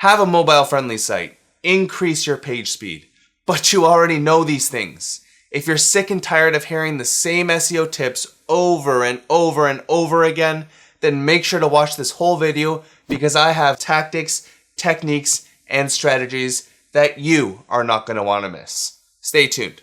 Have a mobile-friendly site. Increase your page speed. But you already know these things. If you're sick and tired of hearing the same SEO tips over and over and over again, then make sure to watch this whole video because I have tactics, techniques, and strategies that you are not going to want to miss. Stay tuned.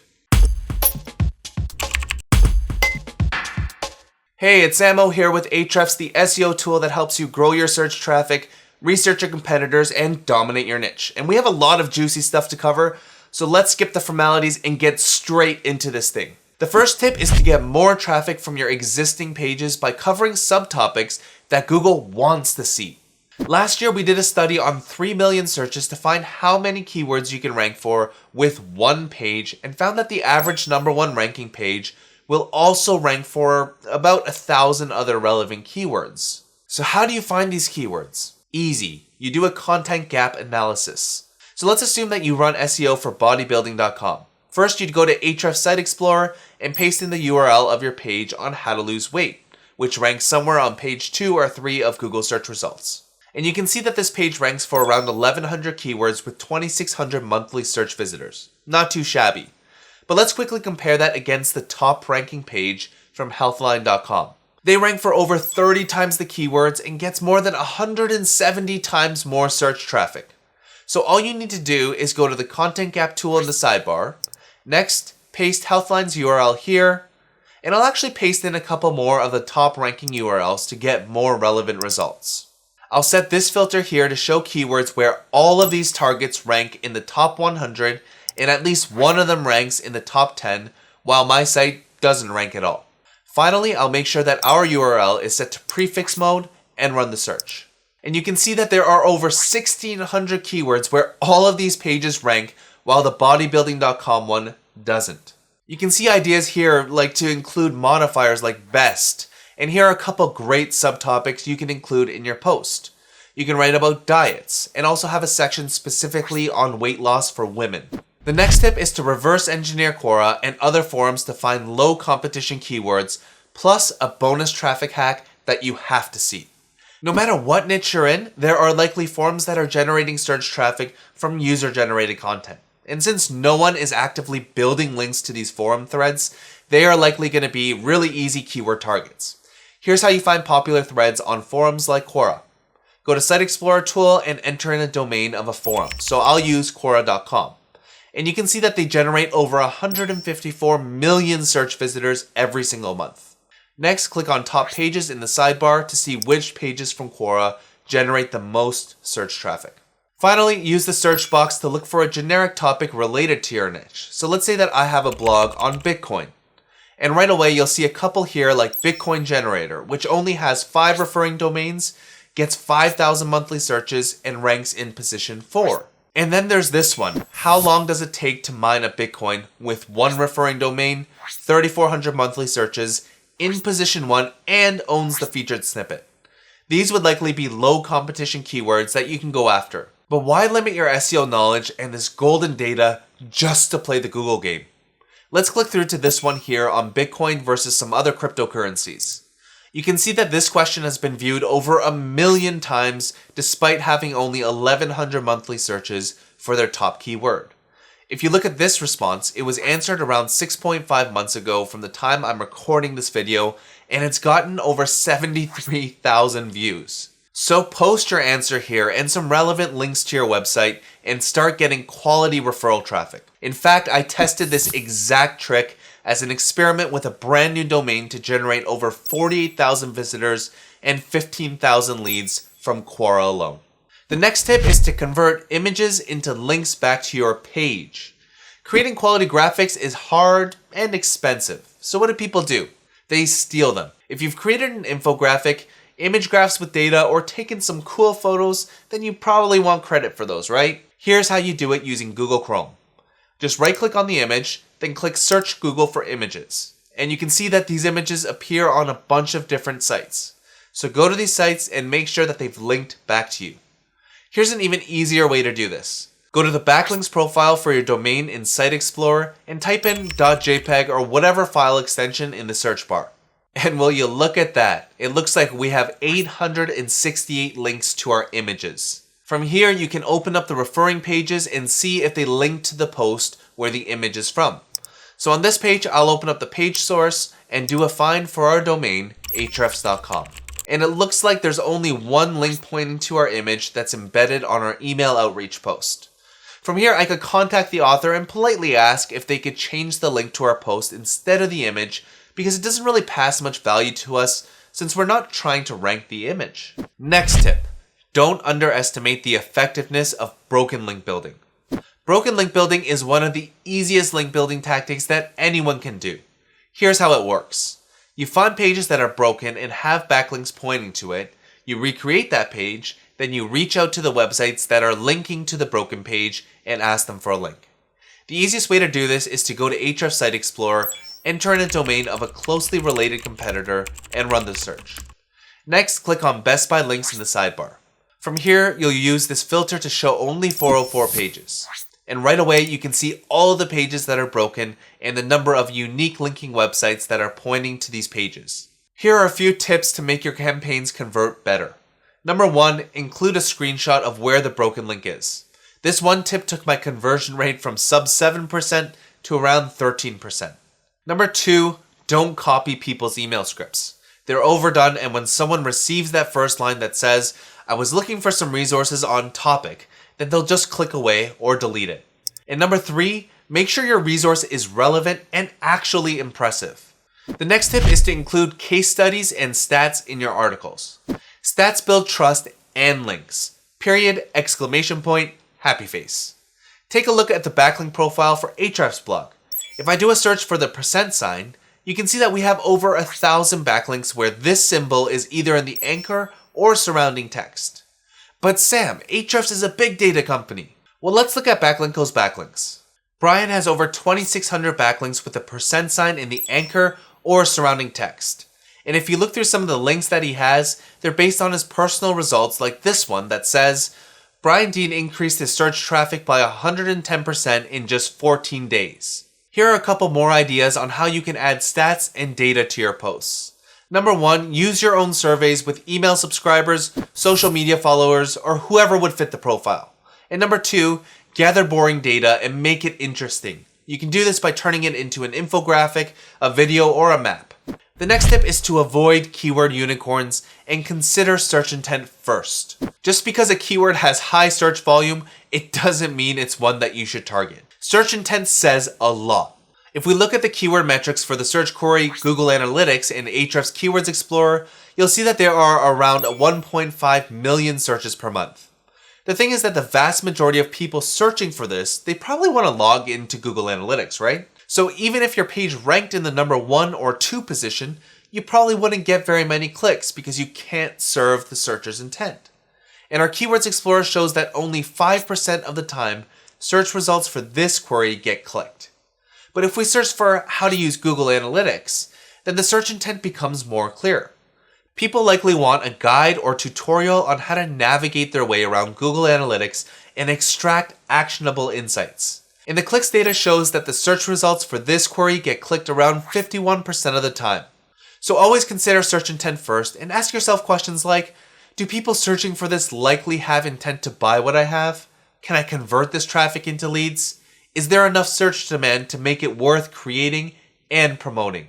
Hey, it's Samo here with Ahrefs, the SEO tool that helps you grow your search traffic, research your competitors, and dominate your niche. And we have a lot of juicy stuff to cover, so let's skip the formalities and get straight into this thing. The first tip is to get more traffic from your existing pages by covering subtopics that Google wants to see. Last year, we did a study on 3 million searches to find how many keywords you can rank for with one page and found that the average #1 ranking page will also rank for about 1,000 other relevant keywords. So how do you find these keywords? Easy. You do a content gap analysis. So let's assume that you run SEO for bodybuilding.com. First, you'd go to Ahrefs Site Explorer and paste in the URL of your page on how to lose weight, which ranks somewhere on page 2 or 3 of Google search results. And you can see that this page ranks for around 1,100 keywords with 2,600 monthly search visitors. Not too shabby. But let's quickly compare that against the top ranking page from healthline.com. They rank for over 30 times the keywords and gets more than 170 times more search traffic. So all you need to do is go to the content gap tool in the sidebar. Next, paste Healthline's URL here, and I'll actually paste in a couple more of the top ranking URLs to get more relevant results. I'll set this filter here to show keywords where all of these targets rank in the top 100 and at least one of them ranks in the top 10, while my site doesn't rank at all. Finally, I'll make sure that our URL is set to prefix mode and run the search. And you can see that there are over 1,600 keywords where all of these pages rank while the bodybuilding.com one doesn't. You can see ideas here like to include modifiers like best, and here are a couple great subtopics you can include in your post. You can write about diets and also have a section specifically on weight loss for women. The next tip is to reverse engineer Quora and other forums to find low competition keywords, plus a bonus traffic hack that you have to see. No matter what niche you're in, there are likely forums that are generating search traffic from user-generated content. And since no one is actively building links to these forum threads, they are likely going to be really easy keyword targets. Here's how you find popular threads on forums like Quora. Go to Site Explorer tool and enter in a domain of a forum. So I'll use Quora.com. And you can see that they generate over 154 million search visitors every single month. Next, click on Top Pages in the sidebar to see which pages from Quora generate the most search traffic. Finally, use the search box to look for a generic topic related to your niche. So let's say that I have a blog on Bitcoin. And right away, you'll see a couple here like Bitcoin Generator, which only has 5 referring domains, gets 5,000 monthly searches, and ranks in position 4. And then there's this one. How long does it take to mine a Bitcoin with 1 referring domain, 3,400 monthly searches, in position 1, and owns the featured snippet? These would likely be low competition keywords that you can go after. But why limit your SEO knowledge and this golden data just to play the Google game? Let's click through to this one here on Bitcoin versus some other cryptocurrencies. You can see that this question has been viewed over 1 million times despite having only 1,100 monthly searches for their top keyword. If you look at this response, it was answered around 6.5 months ago from the time I'm recording this video, and it's gotten over 73,000 views. So post your answer here and some relevant links to your website and start getting quality referral traffic. In fact, I tested this exact trick as an experiment with a brand new domain to generate over 48,000 visitors and 15,000 leads from Quora alone. The next tip is to convert images into links back to your page. Creating quality graphics is hard and expensive. So what do people do? They steal them. If you've created an infographic, image graphs with data, or taken some cool photos, then you probably want credit for those, right? Here's how you do it using Google Chrome. Just right-click on the image, then click Search Google for Images. And you can see that these images appear on a bunch of different sites. So go to these sites and make sure that they've linked back to you. Here's an even easier way to do this. Go to the backlinks profile for your domain in Site Explorer and type in .jpeg or whatever file extension in the search bar. And will you look at that? It looks like we have 868 links to our images. From here, you can open up the referring pages and see if they link to the post where the image is from. So on this page, I'll open up the page source and do a find for our domain, ahrefs.com. And it looks like there's only one link pointing to our image that's embedded on our email outreach post. From here, I could contact the author and politely ask if they could change the link to our post instead of the image, because it doesn't really pass much value to us since we're not trying to rank the image. Next tip, don't underestimate the effectiveness of broken link building. Broken link building is one of the easiest link building tactics that anyone can do. Here's how it works. You find pages that are broken and have backlinks pointing to it, you recreate that page, then you reach out to the websites that are linking to the broken page and ask them for a link. The easiest way to do this is to go to Ahrefs Site Explorer, enter in a domain of a closely related competitor, and run the search. Next, click on Best by Links in the sidebar. From here, you'll use this filter to show only 404 pages. And right away, you can see all of the pages that are broken and the number of unique linking websites that are pointing to these pages. Here are a few tips to make your campaigns convert better. Number 1, include a screenshot of where the broken link is. This one tip took my conversion rate from sub 7% to around 13%. Number 2, don't copy people's email scripts. They're overdone, and when someone receives that first line that says, "I was looking for some resources on topic," then they'll just click away or delete it. And number 3, make sure your resource is relevant and actually impressive. The next tip is to include case studies and stats in your articles. Stats build trust and links. Period, exclamation point, happy face. Take a look at the backlink profile for Ahrefs blog. If I do a search for the % sign, you can see that we have over 1,000 backlinks where this symbol is either in the anchor or surrounding text. But Sam, Ahrefs is a big data company. Well, let's look at Backlinko's backlinks. Brian has over 2,600 backlinks with a % sign in the anchor or surrounding text. And if you look through some of the links that he has, they're based on his personal results, like this one that says, Brian Dean increased his search traffic by 110% in just 14 days. Here are a couple more ideas on how you can add stats and data to your posts. Number 1, use your own surveys with email subscribers, social media followers, or whoever would fit the profile. And number 2, gather boring data and make it interesting. You can do this by turning it into an infographic, a video, or a map. The next tip is to avoid keyword unicorns and consider search intent first. Just because a keyword has high search volume, it doesn't mean it's one that you should target. Search intent says a lot. If we look at the keyword metrics for the search query Google Analytics in Ahrefs Keywords Explorer, you'll see that there are around 1.5 million searches per month. The thing is that the vast majority of people searching for this, they probably want to log into Google Analytics, right? So even if your page ranked in the number 1 or 2 position, you probably wouldn't get very many clicks because you can't serve the searcher's intent. And our Keywords Explorer shows that only 5% of the time, search results for this query get clicked. But if we search for how to use Google Analytics, then the search intent becomes more clear. People likely want a guide or tutorial on how to navigate their way around Google Analytics and extract actionable insights. And the clicks data shows that the search results for this query get clicked around 51% of the time. So always consider search intent first and ask yourself questions like, do people searching for this likely have intent to buy what I have? Can I convert this traffic into leads? Is there enough search demand to make it worth creating and promoting?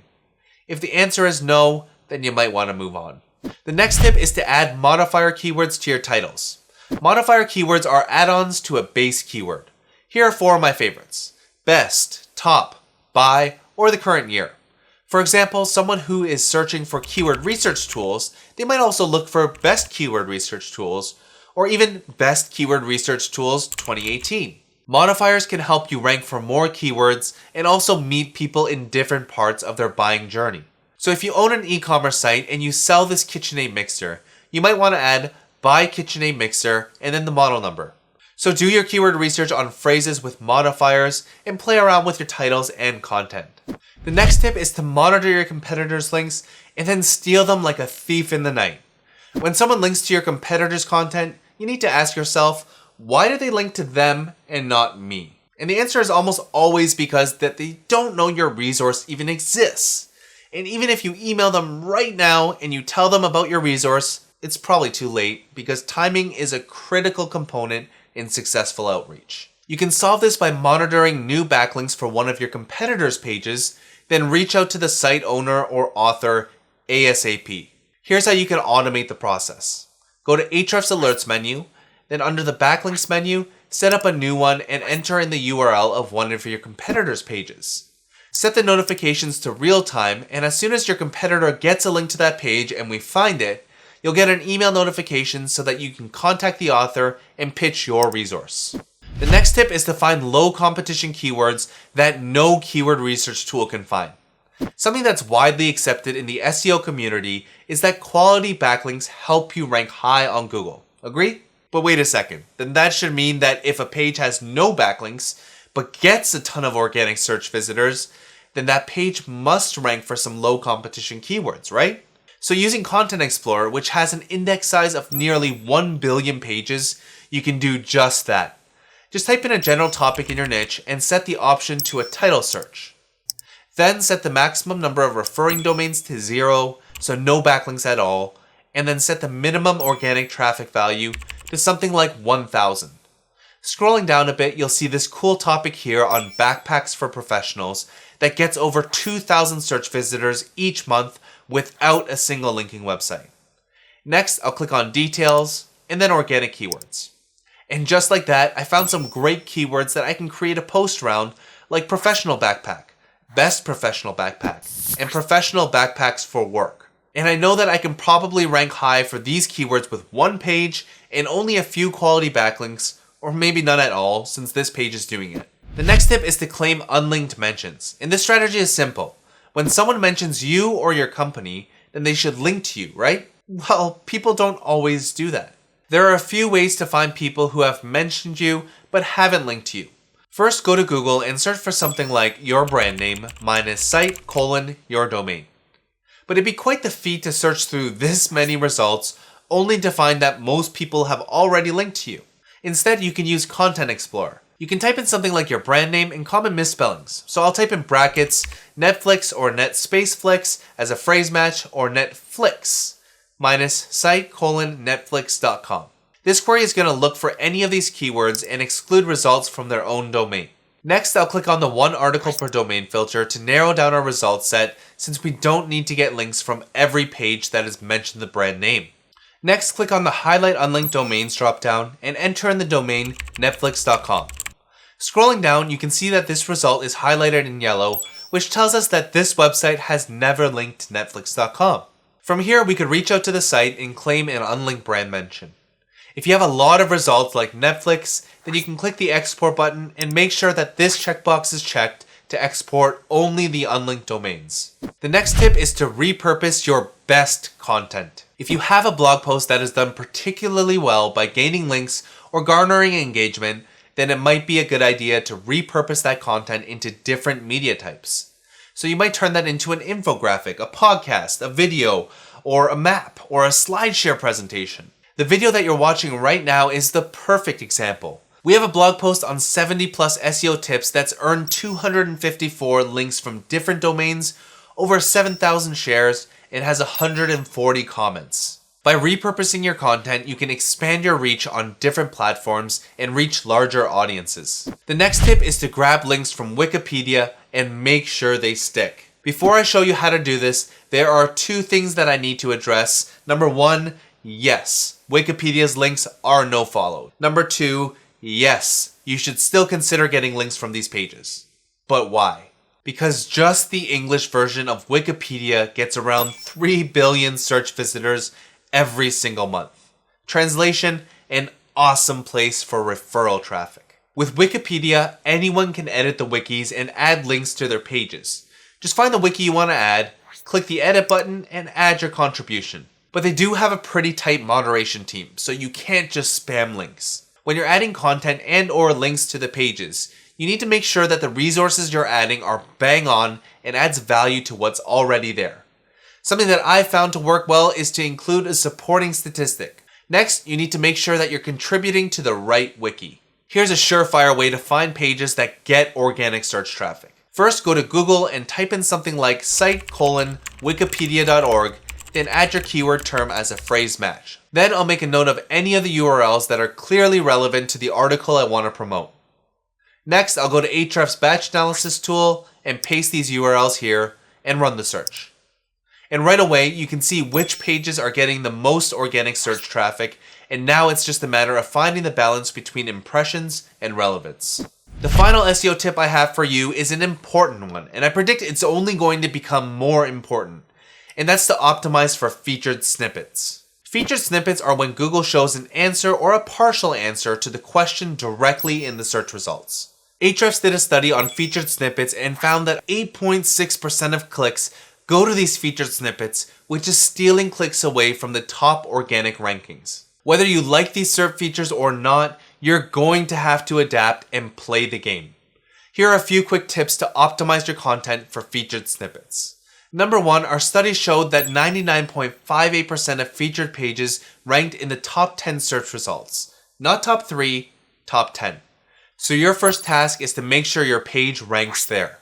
If the answer is no, then you might want to move on. The next tip is to add modifier keywords to your titles. Modifier keywords are add-ons to a base keyword. Here are 4 of my favorites: best, top, buy, or the current year. For example, someone who is searching for keyword research tools, they might also look for best keyword research tools, or even best keyword research tools 2018. Modifiers can help you rank for more keywords and also meet people in different parts of their buying journey. So if you own an e-commerce site and you sell this KitchenAid mixer, you might want to add buy KitchenAid mixer and then the model number. So do your keyword research on phrases with modifiers and play around with your titles and content. The next tip is to monitor your competitors' links and then steal them like a thief in the night. When someone links to your competitors' content, you need to ask yourself, why do they link to them and not me? And the answer is almost always because that they don't know your resource even exists. And even if you email them right now and you tell them about your resource, it's probably too late because timing is a critical component in successful outreach. You can solve this by monitoring new backlinks for one of your competitors' pages, then reach out to the site owner or author ASAP. Here's how you can automate the process. Go to Ahrefs Alerts menu, then under the Backlinks menu, set up a new one and enter in the URL of one of your competitors' pages. Set the notifications to real time, and as soon as your competitor gets a link to that page and we find it, you'll get an email notification so that you can contact the author and pitch your resource. The next tip is to find low competition keywords that no keyword research tool can find. Something that's widely accepted in the SEO community is that quality backlinks help you rank high on Google. Agree? But wait a second, then that should mean that if a page has no backlinks but gets a ton of organic search visitors, then that page must rank for some low competition keywords, right? So using Content Explorer, which has an index size of nearly 1 billion pages, you can do just that. Just type in a general topic in your niche and set the option to a title search. Then set the maximum number of referring domains to 0, so no backlinks at all, and then set the minimum organic traffic value to something like 1,000. Scrolling down a bit, you'll see this cool topic here on backpacks for professionals that gets over 2,000 search visitors each month without a single linking website. Next, I'll click on details and then organic keywords. And just like that, I found some great keywords that I can create a post around, like professional backpack, best professional backpack, and professional backpacks for work. And I know that I can probably rank high for these keywords with one page and only a few quality backlinks, or maybe none at all, since this page is doing it. The next tip is to claim unlinked mentions. And this strategy is simple. When someone mentions you or your company, then they should link to you, right? Well, people don't always do that. There are a few ways to find people who have mentioned you but haven't linked to you. First, go to Google and search for something like your brand name minus site : your domain. But it'd be quite the feat to search through this many results only to find that most people have already linked to you. Instead, you can use Content Explorer. You can type in something like your brand name and common misspellings. So I'll type in brackets Netflix or NetSpaceFlix as a phrase match, or Netflix minus site : netflix.com. This query is going to look for any of these keywords and exclude results from their own domain. Next, I'll click on the one article per domain filter to narrow down our result set, since we don't need to get links from every page that has mentioned the brand name. Next, click on the Highlight Unlinked Domains dropdown and enter in the domain netflix.com. Scrolling down, you can see that this result is highlighted in yellow, which tells us that this website has never linked to netflix.com. From here, we could reach out to the site and claim an unlinked brand mention. If you have a lot of results like Netflix, then you can click the export button and make sure that this checkbox is checked to export only the unlinked domains. The next tip is to repurpose your best content. If you have a blog post that is done particularly well by gaining links or garnering engagement, then it might be a good idea to repurpose that content into different media types. So you might turn that into an infographic, a podcast, a video, or a map, or a SlideShare presentation. The video that you're watching right now is the perfect example. We have a blog post on 70 plus SEO tips that's earned 254 links from different domains, over 7,000 shares, and has 140 comments. By repurposing your content, you can expand your reach on different platforms and reach larger audiences. The next tip is to grab links from Wikipedia and make sure they stick. Before I show you how to do this, there are two things that I need to address. Number one, yes, Wikipedia's links are no-followed. Number two, yes, you should still consider getting links from these pages. But why? Because just the English version of Wikipedia gets around 3 billion search visitors every single month. Translation, an awesome place for referral traffic. With Wikipedia, anyone can edit the wikis and add links to their pages. Just find the wiki you want to add, click the edit button, and add your contribution. But they do have a pretty tight moderation team, so you can't just spam links. When you're adding content and or links to the pages, you need to make sure that the resources you're adding are bang on and adds value to what's already there. Something that I've found to work well is to include a supporting statistic. Next, you need to make sure that you're contributing to the right wiki. Here's a surefire way to find pages that get organic search traffic. First, go to Google and type in something like site : wikipedia.org, then add your keyword term as a phrase match. Then I'll make a note of any of the URLs that are clearly relevant to the article I want to promote. Next, I'll go to Ahrefs batch analysis tool and paste these URLs here and run the search. And right away, you can see which pages are getting the most organic search traffic, and now it's just a matter of finding the balance between impressions and relevance. The final SEO tip I have for you is an important one, and I predict it's only going to become more important, and that's to optimize for featured snippets. Featured snippets are when Google shows an answer or a partial answer to the question directly in the search results. Ahrefs did a study on featured snippets and found that 8.6% of clicks go to these featured snippets, which is stealing clicks away from the top organic rankings. Whether you like these SERP features or not, you're going to have to adapt and play the game. Here are a few quick tips to optimize your content for featured snippets. Number 1, our study showed that 99.58% of featured pages ranked in the top 10 search results. Not top 3, top 10. So your first task is to make sure your page ranks there.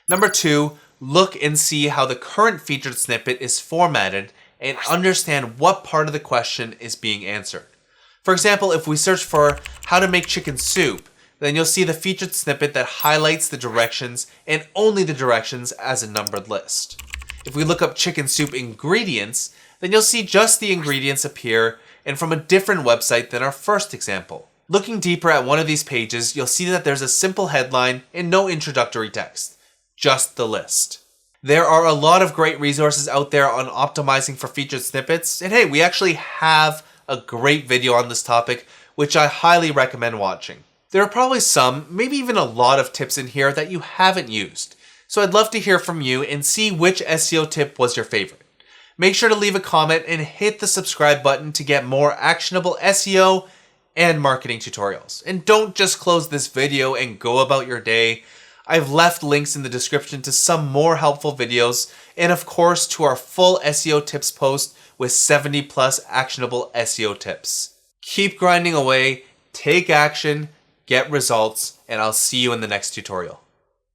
Number 2, look and see how the current featured snippet is formatted and understand what part of the question is being answered. For example, if we search for how to make chicken soup, then you'll see the featured snippet that highlights the directions and only the directions as a numbered list. If we look up chicken soup ingredients, then you'll see just the ingredients appear and from a different website than our first example. Looking deeper at one of these pages, you'll see that there's a simple headline and no introductory text. Just the list. There are a lot of great resources out there on optimizing for featured snippets, and hey, we actually have a great video on this topic, which I highly recommend watching. There are probably some, maybe even a lot of tips in here that you haven't used, so I'd love to hear from you and see which SEO tip was your favorite. Make sure to leave a comment and hit the subscribe button to get more actionable SEO and marketing tutorials. And don't just close this video and go about your day. I've left links in the description to some more helpful videos, and of course to our full SEO tips post with 70 plus actionable SEO tips. Keep grinding away, take action, get results, and I'll see you in the next tutorial.